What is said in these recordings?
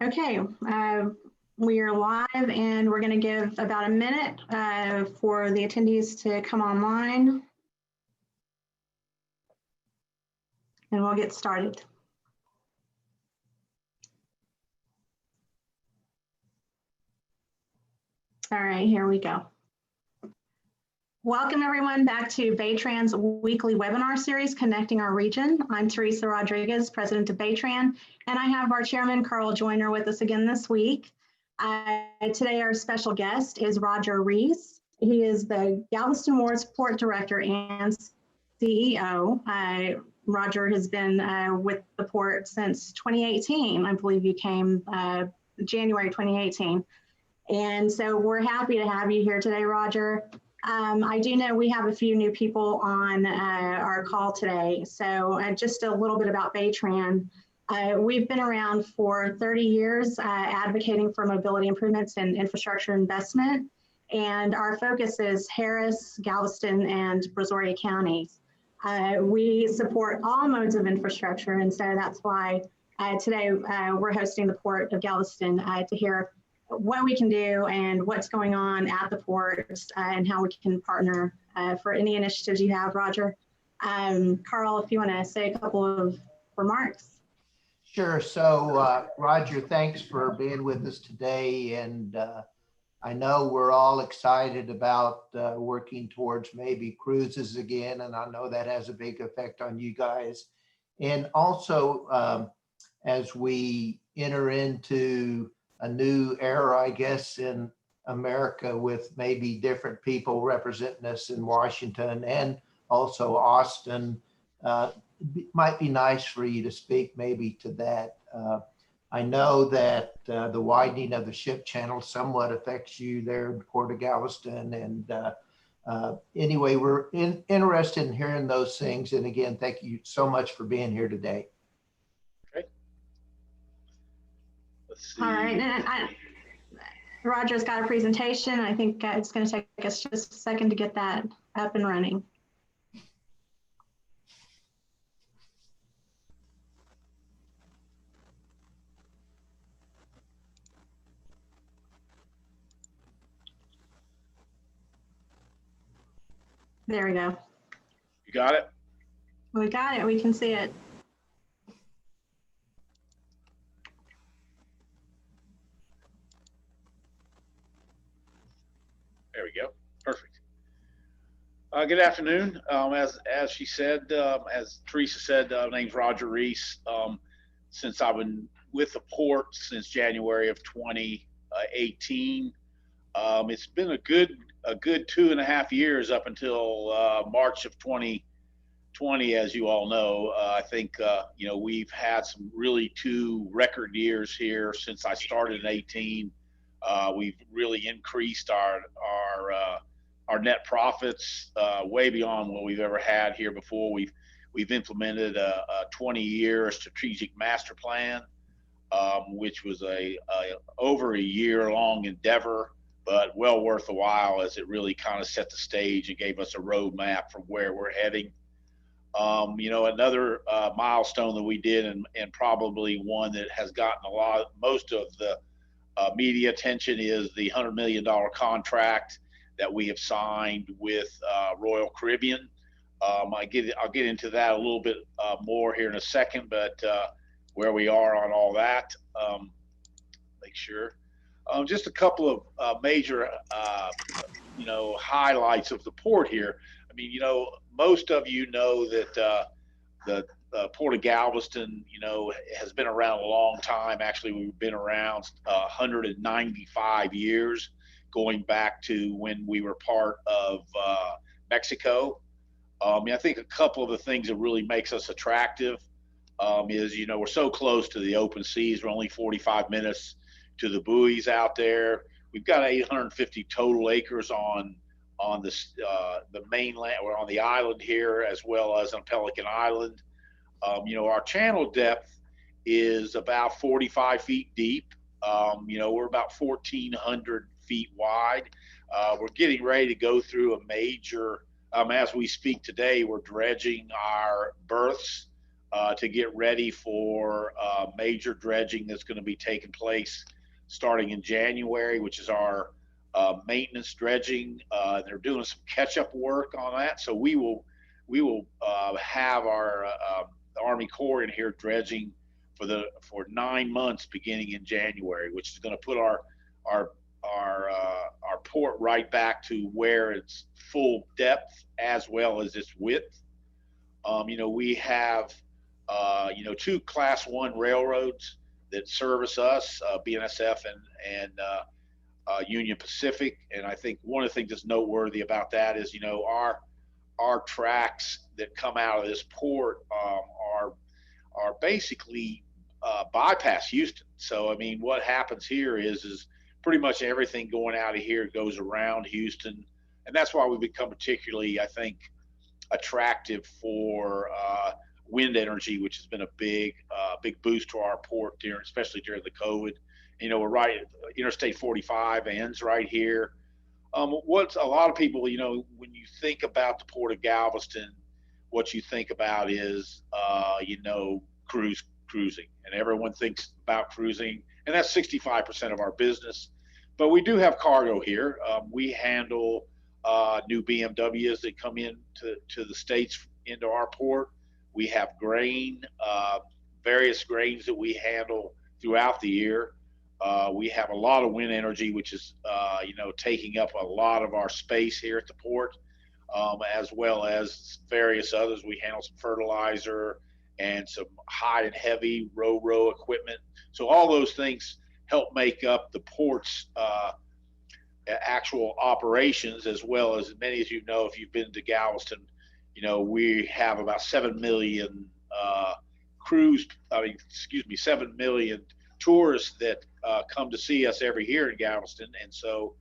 Okay, we are live and we're going to give about a minute for the attendees to come online and we'll get started. All right, here we go. Welcome everyone back to BayTran's weekly webinar series, Connecting Our Region. I'm Teresa Rodriguez, President of BayTran, and I have our Chairman, Carl Joyner, with us again this week. Today, our special guest is Rodger Rees. He is the Galveston Wharves Port Director and CEO. Rodger has been with the port since 2018. I believe you came January 2018. And so we're happy to have you here today, Rodger. I do know we have a few new people on our call today. So just a little bit about BayTran. We've been around for 30 years advocating for mobility improvements and infrastructure investment. And our focus is Harris, Galveston, and Brazoria counties. We support all modes of infrastructure. And so that's why today we're hosting the Port of Galveston to hear what we can do and what's going on at the port and how we can partner for any initiatives you have, Rodger. Carl, if you want to say a couple of remarks. Sure. So, Rodger, thanks for being with us today. And I know we're all excited about working towards maybe cruises again. And I know that has a big effect on you guys. And also, as we enter into a new era, I guess, in America with maybe different people representing us in Washington and also Austin. It might be nice for you to speak maybe to that. I know that the widening of the ship channel somewhat affects you there in the Port of Galveston. And anyway, we're interested in hearing those things. And again, thank you so much for being here today. All right, and Rodger's got a presentation. I think it's going to take us just a second to get that up and running. There we go. You got it? We got it. We can see it. There we go. Perfect. Good afternoon. As she said, as Teresa said, my name's Rodger Rees. Since I've been with the port since January of 2018, it's been a good 2.5 years up until March of 2020, as you all know. I think we've had some really 2 record years here since I started in 18. We've really increased our net profits way beyond what we've ever had here before. We've implemented a 20-year strategic master plan, which was over a year-long endeavor, but well worth a while as it really kind of set the stage and gave us a roadmap for where we're heading. Another milestone that we did, and probably one that has gotten most of the media attention, is the $100 million contract that we have signed with Royal Caribbean. I'll get into that a little bit more here in a second, but where we are on all that, make sure. Just a couple of major, highlights of the port here. I mean, most of you know that the Port of Galveston, has been around a long time. Actually, we've been around 195 years, going back to when we were part of Mexico. I think a couple of the things that really makes us attractive is, we're so close to the open seas. We're only 45 minutes to the buoys out there. We've got 850 total acres on the mainland, or on the island here, as well as on Pelican Island. Our channel depth is about 45 feet deep. We're about 1,400 feet wide. We're getting ready to go through a major, as we speak today, we're dredging our berths to get ready for major dredging that's going to be taking place starting in January, which is our maintenance dredging. They're doing some catch-up work on that, so we will have our Army Corps in here dredging for 9 months beginning in January, which is going to put our port right back to where it's full depth as well as its width. We have 2 Class 1 railroads that service us, BNSF and Union Pacific. And I think one of the things that's noteworthy about that is, our tracks that come out of this port are basically bypass Houston. So, I mean, what happens here is pretty much everything going out of here goes around Houston. And that's why we've become particularly, I think, attractive for wind energy, which has been a big boost to our port especially during the COVID. We're right, Interstate 45 ends right here. What's a lot of people, when you think about the Port of Galveston, what you think about is, cruising, and everyone thinks about cruising, and that's 65% of our business. But we do have cargo here. We handle new BMWs that come in to the States into our port. We have grain, various grains that we handle throughout the year. We have a lot of wind energy, which is, taking up a lot of our space here at the port, as well as various others. We handle some fertilizer and some high and heavy row equipment. So all those things help make up the port's actual operations, as well as many as if you've been to Galveston, we have about 7 million 7 million tourists that come to see us every year in Galveston. And so,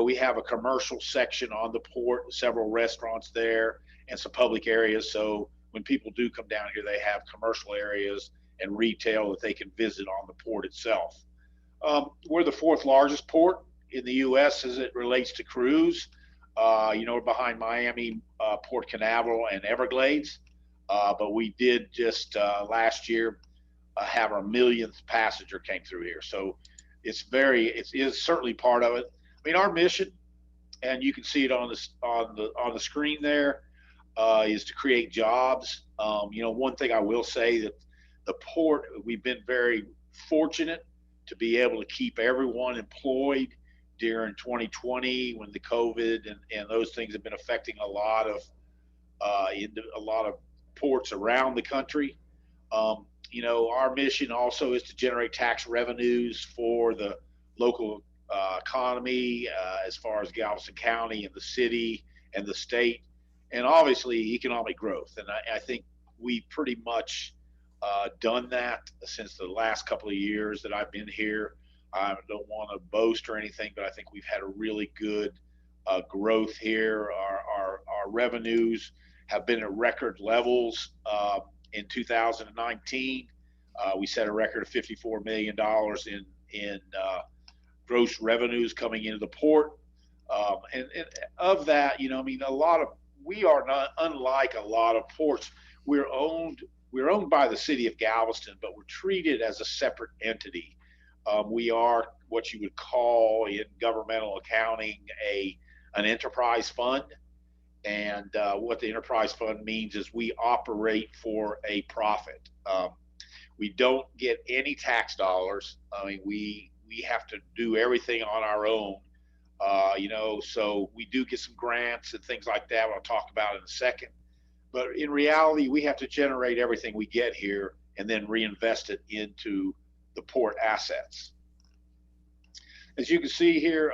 we have a commercial section on the port, several restaurants there, and some public areas. So when people do come down here, they have commercial areas and retail that they can visit on the port itself. We're the 4th largest port in the U.S. as it relates to cruise. Behind Miami, Port Canaveral, and Everglades. But we did just last year have our millionth passenger came through here. So it is certainly part of it. I mean, our mission, and you can see it on the screen there, is to create jobs. One thing I will say that the port, we've been very fortunate to be able to keep everyone employed during 2020 when the COVID and those things have been affecting a lot of ports around the country. Our mission also is to generate tax revenues for the local economy, as far as Galveston County and the city and the state, and obviously economic growth. And I think we pretty much done that since the last couple of years that I've been here. I don't want to boast or anything, but I think we've had a really good growth here. Our revenues have been at record levels. In 2019, we set a record of $54 million in gross revenues coming into the port. And of that, we are not unlike a lot of ports. We're owned by the city of Galveston, but we're treated as a separate entity. We are what you would call in governmental accounting an enterprise fund. And what the enterprise fund means is we operate for a profit. We don't get any tax dollars. I mean, we have to do everything on our own. So we do get some grants and things like that, I'll talk about in a second. But in reality, we have to generate everything we get here and then reinvest it into the port assets. As you can see here,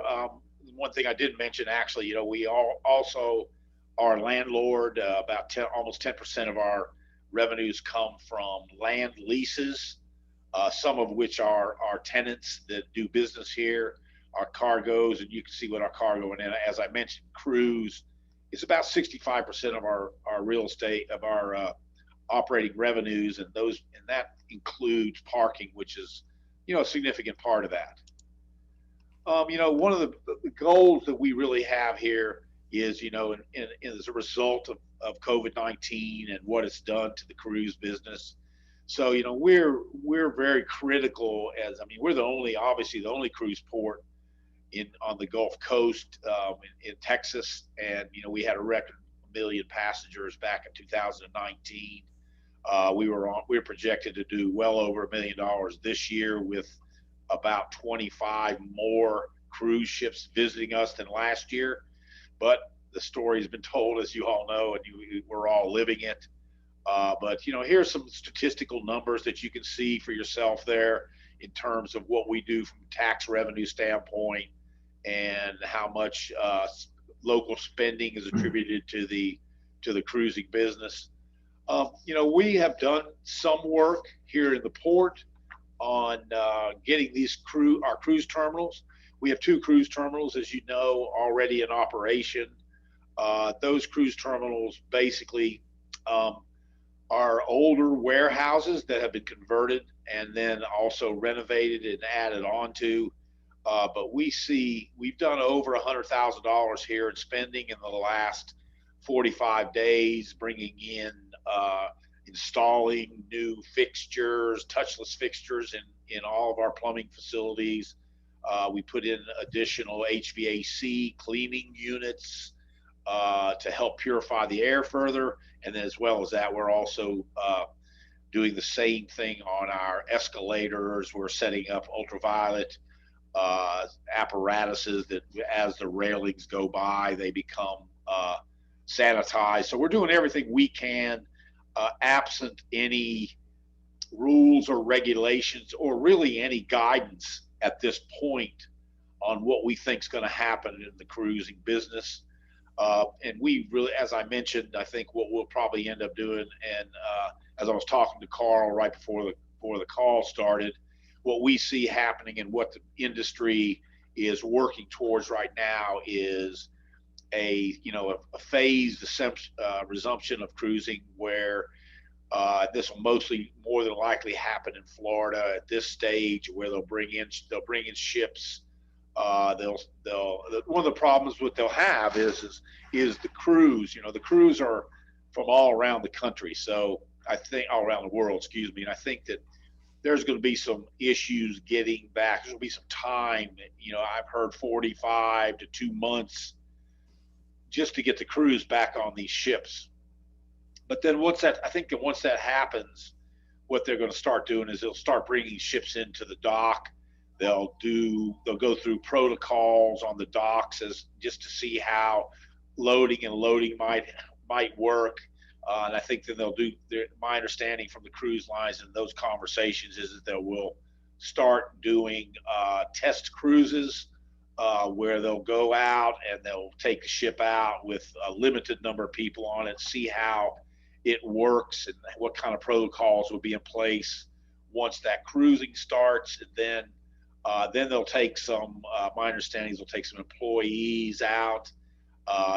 one thing I did mention, actually, we also are a landlord. Almost 10% of our revenues come from land leases, some of which are our tenants that do business here, our cargoes, and you can see what our cargo, and as I mentioned, cruise is about 65% of our real estate, of our operating revenues, and that includes parking, which is, a significant part of that. One of the goals that we really have here is, as a result of COVID-19 and what it's done to the cruise business. So, we're very critical we're obviously the only cruise port on the Gulf Coast, in Texas. And, we had a record 1 million passengers back in 2019. We were projected to do well over $1 million this year, with about 25 more cruise ships visiting us than last year. But the story has been told, as you all know, and we're all living it. But here's some statistical numbers that you can see for yourself there in terms of what we do from a tax revenue standpoint, and how much local spending is attributed to the cruising business. We have done some work here in the port on getting our cruise terminals. We have 2 cruise terminals, as you know, already in operation. Those cruise terminals basically are older warehouses that have been converted and then also renovated and added on to. But we've done over $100,000 here in spending in the last 45 days, bringing in, installing new fixtures, touchless fixtures in all of our plumbing facilities. We put in additional HVAC cleaning units to help purify the air further. And then, as well as that, we're also doing the same thing on our escalators. We're setting up ultraviolet apparatuses that, as the railings go by, they become sanitized. So we're doing everything we can, absent any rules or regulations or really any guidance at this point on what we think is going to happen in the cruising business. And we really, as I mentioned, I think what we'll probably end up doing, and as I was talking to Carl right before the call started, what we see happening and what the industry is working towards right now is a phased resumption of cruising, where this will more than likely happen in Florida at this stage, where they'll bring in ships. One of the problems what they'll have is the crews. The crews are from all around the country, so I think all around the world, excuse me. And I think that there's going to be some issues getting back. There's going to be some time. I've heard 45 to 2 months just to get the crews back on these ships. But then once that happens, what they're going to start doing is they'll start bringing ships into the dock. They'll go through protocols on the docks just to see how loading and unloading might work. And I think that my understanding from the cruise lines and those conversations is that they will start doing test cruises where they'll go out and they'll take the ship out with a limited number of people on it, see how it works and what kind of protocols will be in place once that cruising starts. And then they'll take my understanding is they'll take some employees out,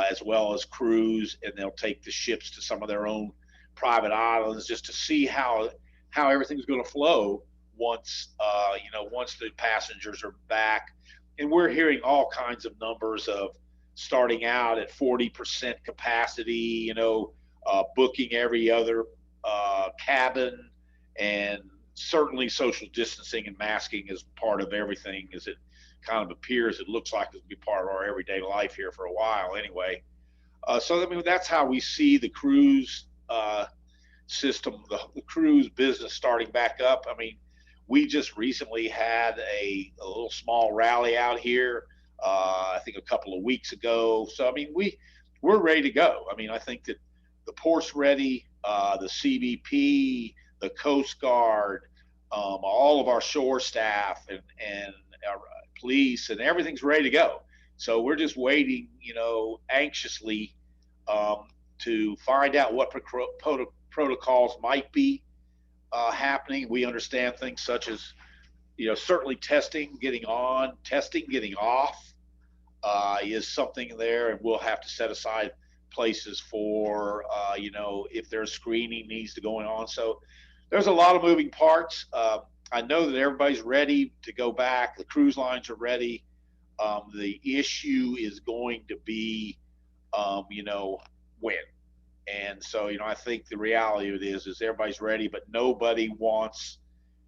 as well as crews, and they'll take the ships to some of their own private islands just to see how everything's going to flow once the passengers are back. And we're hearing all kinds of numbers of starting out at 40% capacity, booking every other cabin, and certainly social distancing and masking is part of everything, as it kind of appears. It looks like it'll be part of our everyday life here for a while anyway. So that's how we see the cruise system, the cruise business starting back up. We just recently had a little small rally out here, I think a couple of weeks ago. So we're ready to go. I think that the port's ready, the CBP, the Coast Guard, all of our shore staff and our police, and everything's ready to go. So we're just waiting, anxiously to find out what protocols might be happening. We understand things such as, certainly testing, getting on, testing, getting off is something there, and we'll have to set aside places for, if there's screening needs to go on. So there's a lot of moving parts. I know that everybody's ready to go back. The cruise lines are ready. The issue is going to be you know, when. And so, you know, I think the reality of it is everybody's ready, but nobody wants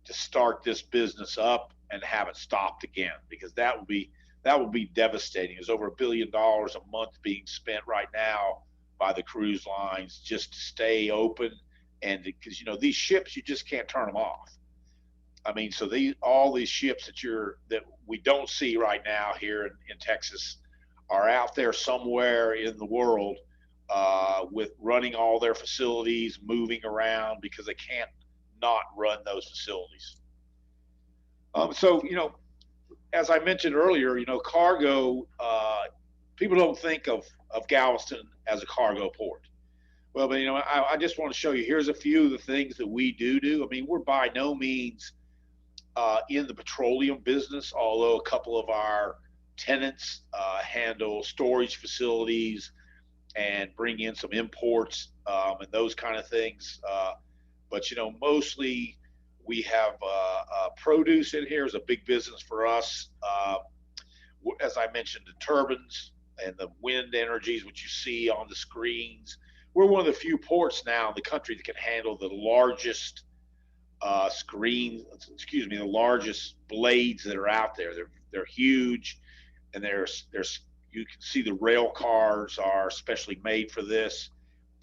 to start this business up and have it stopped again, because that would be devastating. There's over $1 billion a month being spent right now by the cruise lines just to stay open, and because you know these ships, you just can't turn them off. I mean, so all these ships that we don't see right now here in Texas are out there somewhere in the world with running all their facilities, moving around because they can't not run those facilities. So, you know, as I mentioned earlier, you know, cargo, people don't think of Galveston as a cargo port. Well, but, you know, I just want to show you, here's a few of the things that we do. I mean, we're by no means in the petroleum business, although a couple of our tenants handle storage facilities and bring in some imports and those kind of things. But, you know, mostly we have produce in here is a big business for us. As I mentioned, the turbines and the wind energies, which you see on the screens. We're one of the few ports now in the country that can handle the largest the largest blades that are out there. They're huge, and there's you can see the rail cars are specially made for this,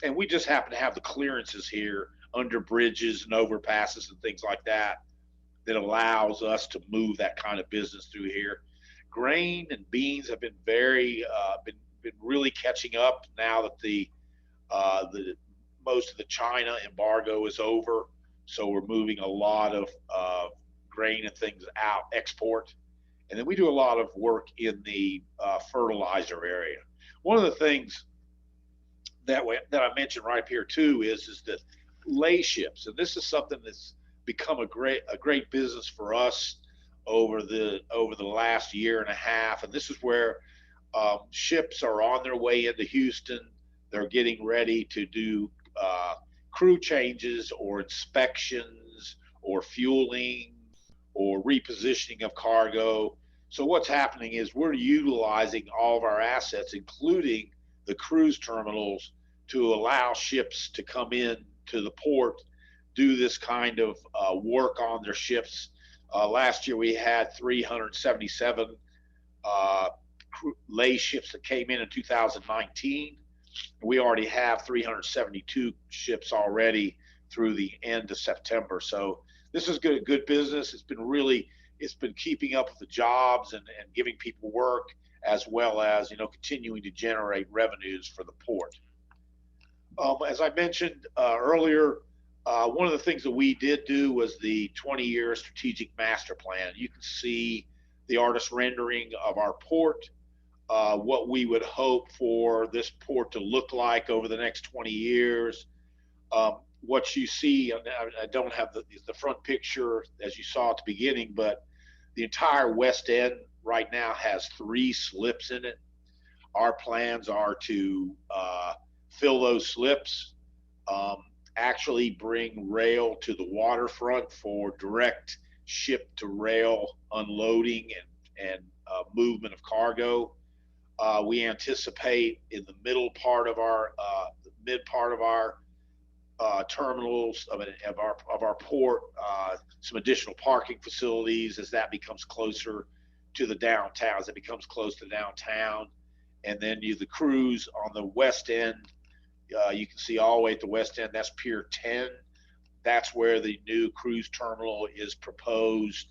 and we just happen to have the clearances here under bridges and overpasses and things like that that allows us to move that kind of business through here. Grain and beans have been been really catching up now that the most of the China embargo is over. So we're moving a lot of grain and things out, export. And then we do a lot of work in the fertilizer area. One of the things that I mentioned right here too is that lay ships, and this is something that's become a great business for us over the last year and a half. And this is where ships are on their way into Houston. They're getting ready to do crew changes or inspections or fueling or repositioning of cargo. So what's happening is we're utilizing all of our assets, including the cruise terminals, to allow ships to come in to the port, do this kind of work on their ships. Last year we had 377 lay ships that came in 2019. We already have 372 ships already through the end of September. So this is good business. It's been keeping up with the jobs and giving people work, as well as, you know, continuing to generate revenues for the port. As I mentioned earlier, one of the things that we did do was the 20-year strategic master plan. You can see the artist rendering of our port, what we would hope for this port to look like over the next 20 years. What you see, I don't have the front picture as you saw at the beginning, but the entire west end right now has 3 slips in it. Our plans are to fill those slips, actually bring rail to the waterfront for direct ship to rail unloading and movement of cargo. We anticipate in the middle part of our mid part of our terminals of our port, some additional parking facilities as that becomes closer to the downtown, as it becomes close to downtown. And then the cruise on the west end, you can see all the way at the west end, that's Pier 10. That's where the new cruise terminal is proposed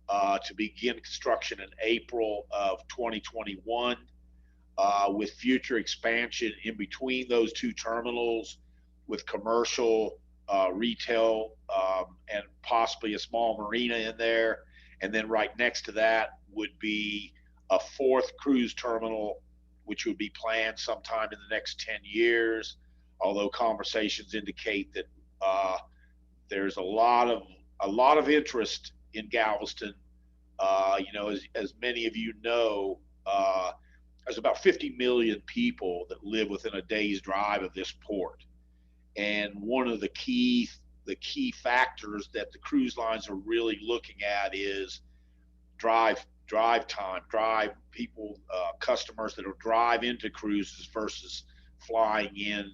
to begin construction in April of 2021, with future expansion in between those 2 terminals, with commercial, retail, and possibly a small marina in there. And then right next to that would be a 4th cruise terminal, which would be planned sometime in the next 10 years. Although conversations indicate that there's a lot of interest in Galveston. You know, as many of you know, there's about 50 million people that live within a day's drive of this port. And one of the key factors that the cruise lines are really looking at is drive drive time, drive people, customers that will drive into cruises versus flying in,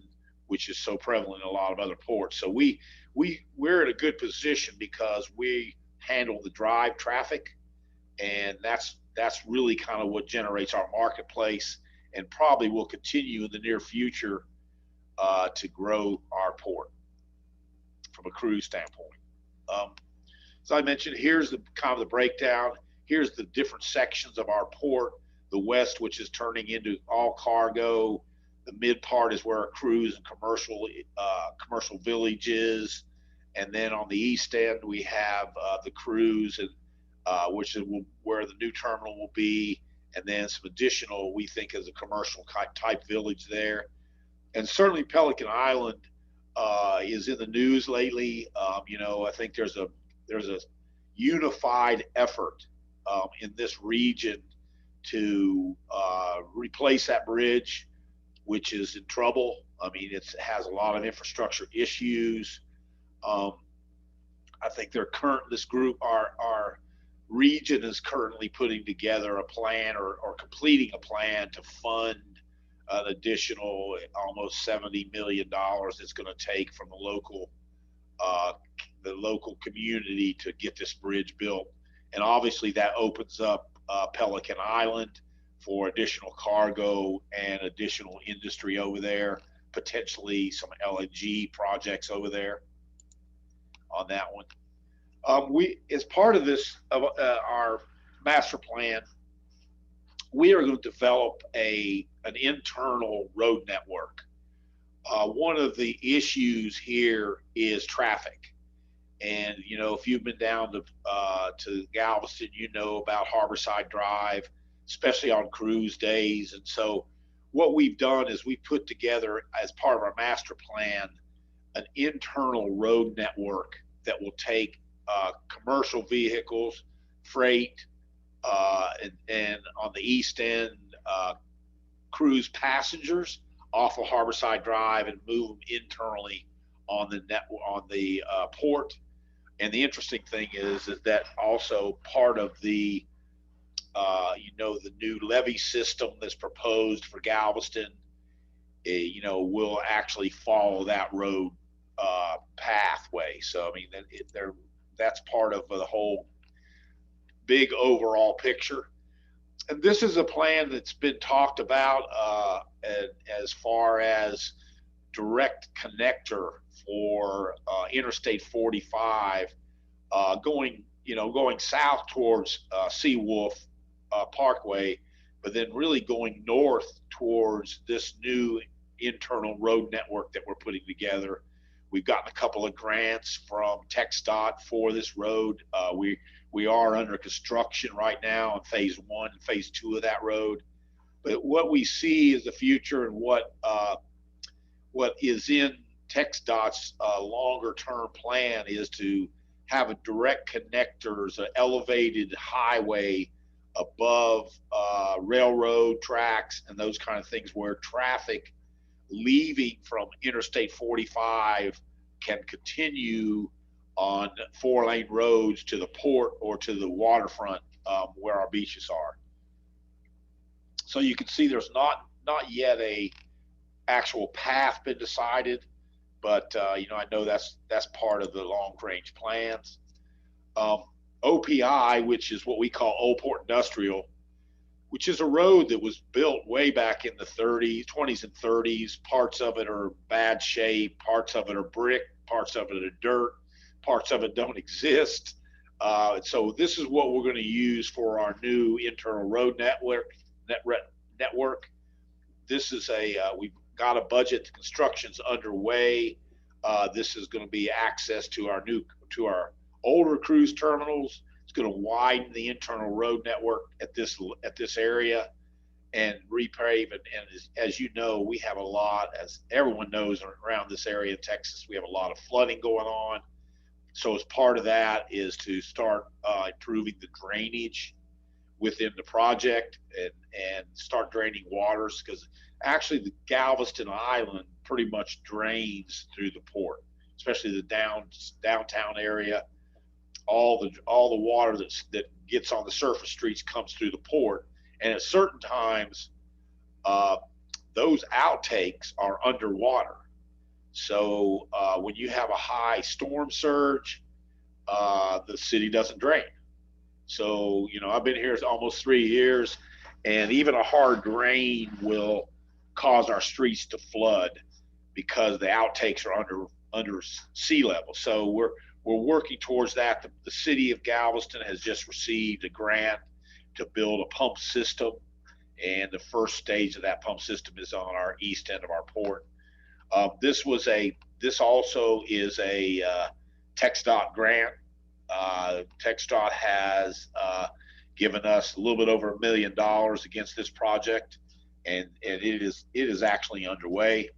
which is so prevalent in a lot of other ports. So we're in a good position because we handle the drive traffic, and that's really kind of what generates our marketplace, and probably will continue in the near future to grow our port from a cruise standpoint. As I mentioned, here's the kind of the breakdown. Here's the different sections of our port. The west, which is turning into all cargo. The mid part is where our cruise and commercial village is. And then on the east end, we have the cruise, and which is where the new terminal will be. And then some additional, we think, is a commercial type village there. And certainly Pelican Island is in the news lately. I think there's a unified effort in this region to replace that bridge, which is in trouble. I mean, it has a lot of infrastructure issues. I think our region is currently putting together a plan or completing a plan to fund an additional almost $70 million it's going to take from the local community to get this bridge built. And obviously that opens up Pelican Island for additional cargo and additional industry over there, potentially some LNG projects over there on that one. As part of this, our master plan, we are going to develop an internal road network. One of the issues here is traffic. And, if you've been down to Galveston, about Harborside Drive, especially on cruise days. And so what we've done is we put together, as part of our master plan, an internal road network that will take commercial vehicles, freight, and on the east end, cruise passengers off of Harborside Drive and move them internally on the port. And the interesting thing is that also part of the the new levee system that's proposed for Galveston, will actually follow that road pathway. So I mean, that's part of the whole big overall picture. And this is a plan that's been talked about as far as direct connector for Interstate 45 going south towards Seawolf Parkway, but then really going north towards this new internal road network that we're putting together. We've gotten a couple of grants from TxDOT for this road. We are under construction right now on phase 1 and phase 2 of that road. But what we see is the future, and what is in TxDOT's longer term plan is to have a direct connectors, an elevated highway above railroad tracks and those kind of things, where traffic leaving from Interstate 45 can continue on 4-lane roads to the port or to the waterfront where our beaches are. So you can see there's not yet a actual path been decided, but I know that's part of the long range plans. OPI, which is what we call Old Port Industrial, which is a road that was built way back in the 20s and 30s. Parts of it are bad shape, parts of it are brick, parts of it are dirt, parts of it don't exist. So this is what we're going to use for our new internal road network. This is we've got a budget, construction's underway. This is going to be access to our older cruise terminals. It's going to widen the internal road network at this area and repave. And as you know, we have a lot, as everyone knows around this area in Texas, we have a lot of flooding going on. So as part of that is to start improving the drainage within the project and start draining waters, because actually the Galveston Island pretty much drains through the port, especially the downtown area. all the water that gets on the surface streets comes through the port, and at certain times, those outtakes are underwater. So when you have a high storm surge, the city doesn't drain. So, I've been here almost 3 years, and even a hard rain will cause our streets to flood because the outtakes are under sea level. So we're working towards that. The city of Galveston has just received a grant to build a pump system, and the first stage of that pump system is on our east end of our port. This also is a TxDOT grant. TxDOT has given us a little bit over $1 million against this project, and it is actually underway.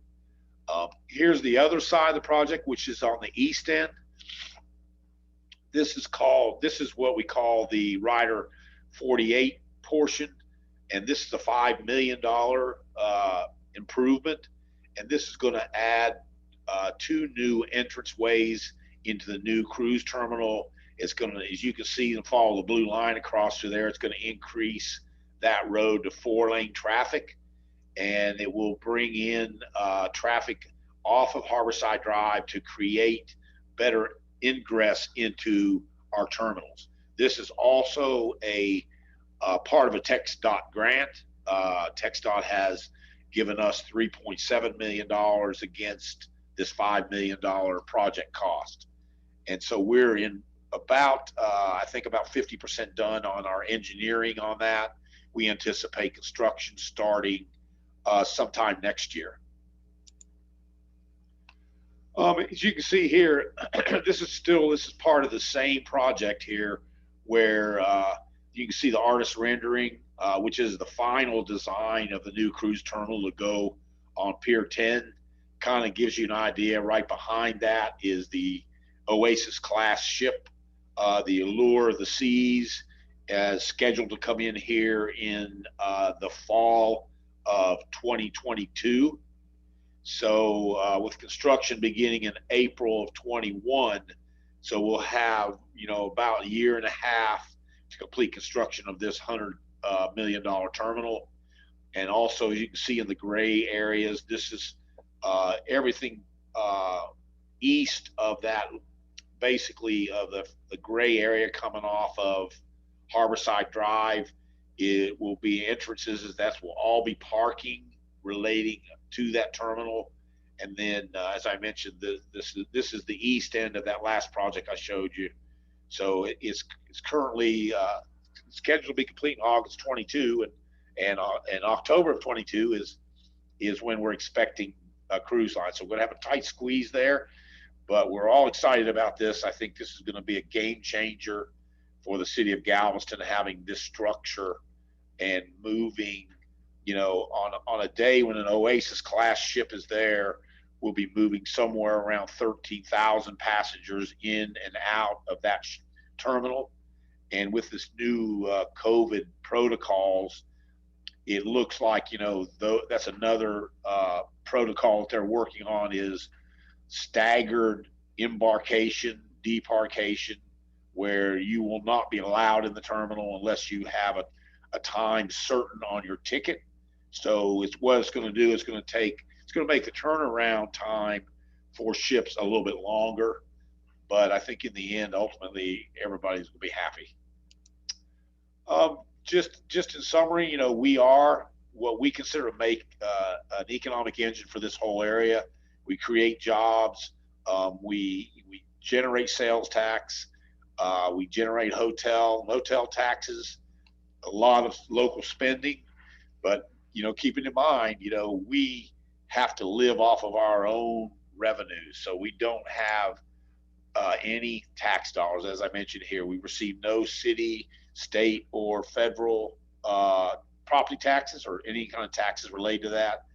Here's the other side of the project, which is on the east end. This is what we call the Rider 48 portion, and this is a $5 million improvement, and this is going to add 2 new entrance ways into the new cruise terminal. It's going to, as you can see, follow the blue line across through there. It's going to increase that road to 4-lane traffic, and it will bring in traffic off of Harborside Drive to create better ingress into our terminals. This is also a part of a TxDOT grant. TxDOT has given us $3.7 million against this $5 million project cost. And so we're in I think about 50% done on our engineering on that. We anticipate construction starting sometime next year. As you can see here, this is part of the same project here, where you can see the artist rendering, which is the final design of the new cruise terminal to go on Pier 10. Kind of gives you an idea. Right behind that is the Oasis class ship, the Allure of the Seas, scheduled to come in here in the fall of 2022. So with construction beginning in April of 21, so we'll have about a year and a half to complete construction of this $100 million terminal. And also, as you can see in the gray areas, this is everything east of that, basically of the gray area coming off of Harborside Drive. It will be entrances. That will all be parking relating to that terminal. And then, as I mentioned, this is the east end of that last project I showed you. So it's currently scheduled to be complete in August 22, and October of 22 is when we're expecting a cruise line. So we're going to have a tight squeeze there, but we're all excited about this. I think this is going to be a game changer for the city of Galveston, having this structure and moving, on a day when an Oasis class ship is there, we'll be moving somewhere around 13,000 passengers in and out of that terminal. And with this new COVID protocols, it looks like, that's another protocol that they're working on, is staggered embarkation, debarkation, where you will not be allowed in the terminal unless you have a time certain on your ticket. So what it's going to do is it's going to make the turnaround time for ships a little bit longer. But I think in the end, ultimately, everybody's going to be happy. Just in summary, we are what we consider to make an economic engine for this whole area. We create jobs. We generate sales tax. We generate motel taxes, a lot of local spending. But, keeping in mind, we have to live off of our own revenues. So we don't have any tax dollars. As I mentioned here, we receive no city, state, or federal property taxes or any kind of taxes related to that.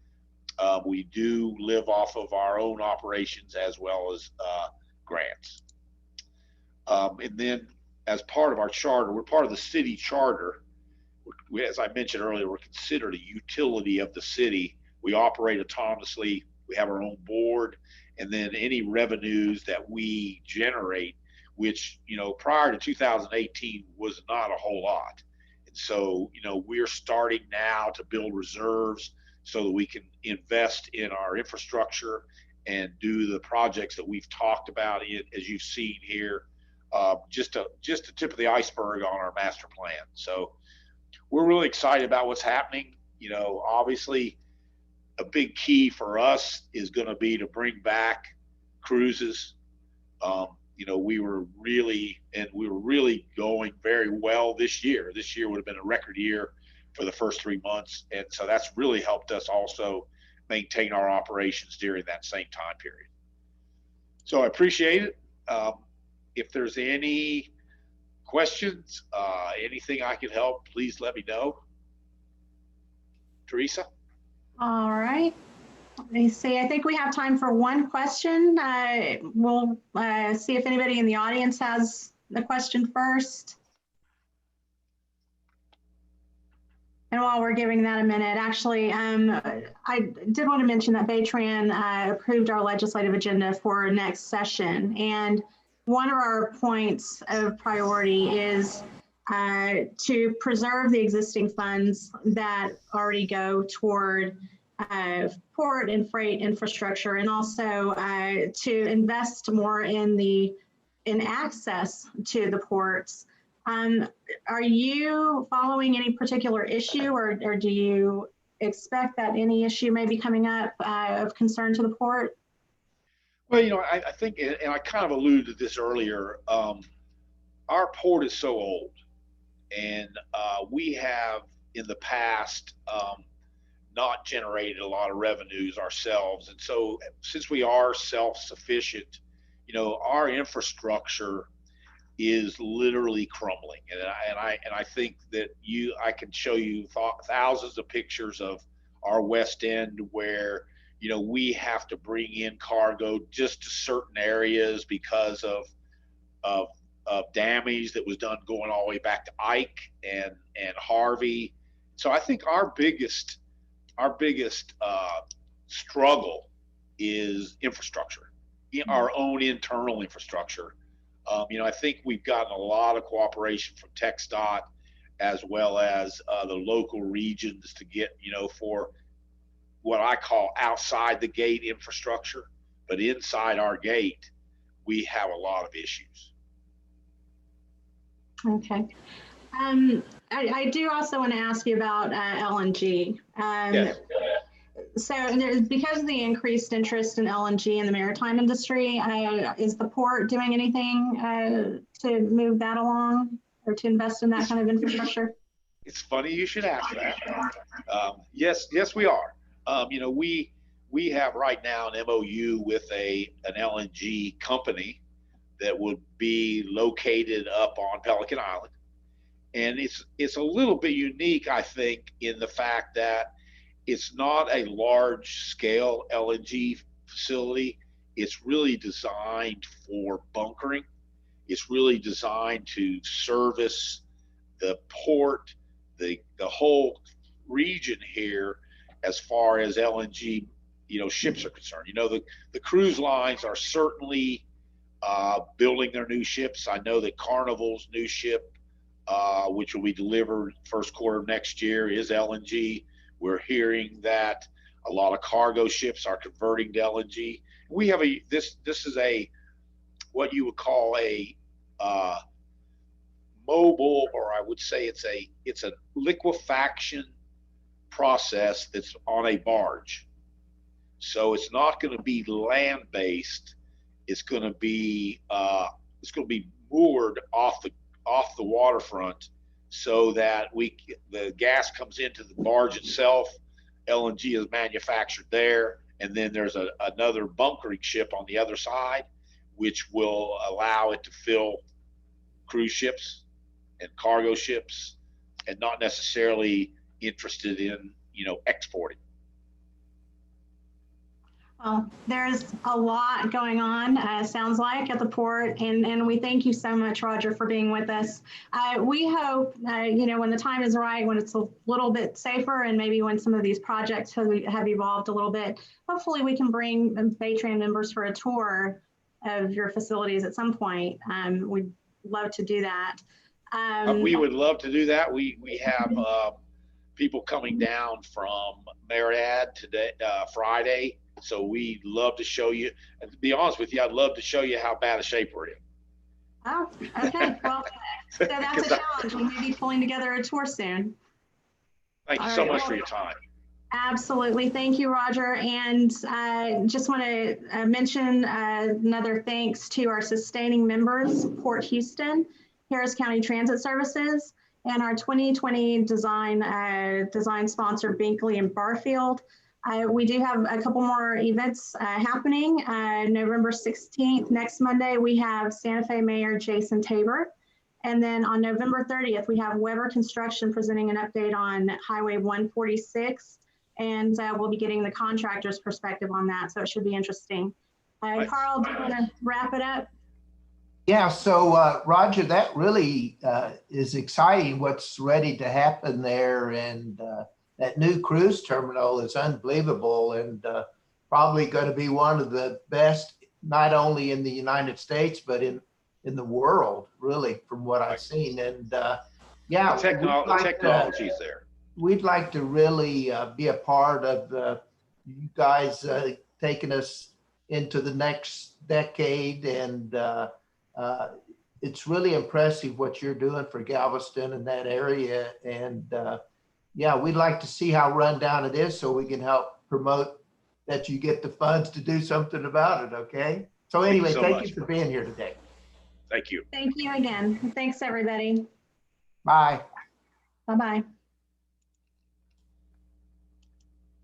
We do live off of our own operations as well as grants. And then, as part of our charter, we're part of the city charter. As I mentioned earlier, we're considered a utility of the city. We operate autonomously. We have our own board. And then any revenues that we generate, which, prior to 2018 was not a whole lot. And so, we're starting now to build reserves so that we can invest in our infrastructure and do the projects that we've talked about, as you've seen here, just a tip of the iceberg on our master plan. So we're really excited about what's happening. Obviously a big key for us is going to be to bring back cruises. We were really going very well this year. This year would have been a record year for the first 3 months. And so that's really helped us also maintain our operations during that same time period. So I appreciate it. If there's any questions, anything I can help, please let me know. Teresa? All right. Let me see. I think we have time for one question. We'll see if anybody in the audience has a question first. And while we're giving that a minute, actually, I did want to mention that BayTran approved our legislative agenda for next session. And one of our points of priority is to preserve the existing funds that already go toward port and freight infrastructure, and also to invest more in access to the ports. Are you following any particular issue, or do you expect that any issue may be coming up of concern to the port? Well, I think, and I kind of alluded to this earlier, our port is so old, and we have in the past not generated a lot of revenues ourselves. And so since we are self-sufficient, our infrastructure is literally crumbling. And I think that I can show you thousands of pictures of our West End where, we have to bring in cargo just to certain areas because of damage that was done going all the way back to Ike and Harvey. So I think our biggest struggle is infrastructure, our own internal infrastructure. I think we've gotten a lot of cooperation from TxDOT as well as the local regions to get, for what I call outside the gate infrastructure, but inside our gate, we have a lot of issues. Okay. I do also want to ask you about LNG. Yes. So because of the increased interest in LNG in the maritime industry, is the port doing anything to move that along or to invest in that kind of infrastructure? It's funny you should ask that. Yes, we are. We have right now an MOU with an LNG company that would be located up on Pelican Island. And it's a little bit unique, I think, in the fact that it's not a large scale LNG facility. It's really designed for bunkering. It's really designed to service the port, the whole region here as far as LNG, ships are concerned. The cruise lines are certainly building their new ships. I know that Carnival's new ship, which will be delivered first quarter of next year, is LNG. We're hearing that a lot of cargo ships are converting to LNG. We have this is what you would call a mobile, or I would say it's a liquefaction process that's on a barge. So it's not going to be land based. It's going to be moored off the waterfront, so that the gas comes into the barge itself. LNG is manufactured there, and then there's another bunkering ship on the other side, which will allow it to fill cruise ships and cargo ships, and not necessarily interested in exporting. Well, there's a lot going on, sounds like, at the port, and we thank you so much, Rodger, for being with us. We hope, when the time is right, when it's a little bit safer, and maybe when some of these projects have evolved a little bit, hopefully we can bring BayTran members for a tour of your facilities at some point. We'd love to do that. We would love to do that. We have people coming down from Merritt today, Friday. So we'd love to show you. And to be honest with you, I'd love to show you how bad a shape we're in. Oh, okay. Well, so that's a challenge. We may be pulling together a tour soon. Thank you so much for your time. Absolutely. Thank you, Rodger. And just want to mention another thanks to our sustaining members, Port Houston, Harris County Transit Services, and our 2020 design sponsor, Binkley and Barfield. We do have a couple more events happening. November 16th, next Monday, we have Santa Fe Mayor Jason Tabor. And then on November 30th, we have Weber Construction presenting an update on Highway 146. And we'll be getting the contractor's perspective on that. So it should be interesting. Carl, do you want to wrap it up? Yeah, so Rodger, that really is exciting what's ready to happen there. And that new cruise terminal is unbelievable and probably going to be one of the best, not only in the United States, but in the world, really, from what I've seen. And yeah, the technology is there. We'd like to really be a part of you guys taking us into the next decade. And it's really impressive what you're doing for Galveston and that area. And yeah, we'd like to see how rundown it is so we can help promote that you get the funds to do something about it, okay? So anyway, thank you for being here today. Thank you. Thank you again. Thanks, everybody. Bye. Bye-bye.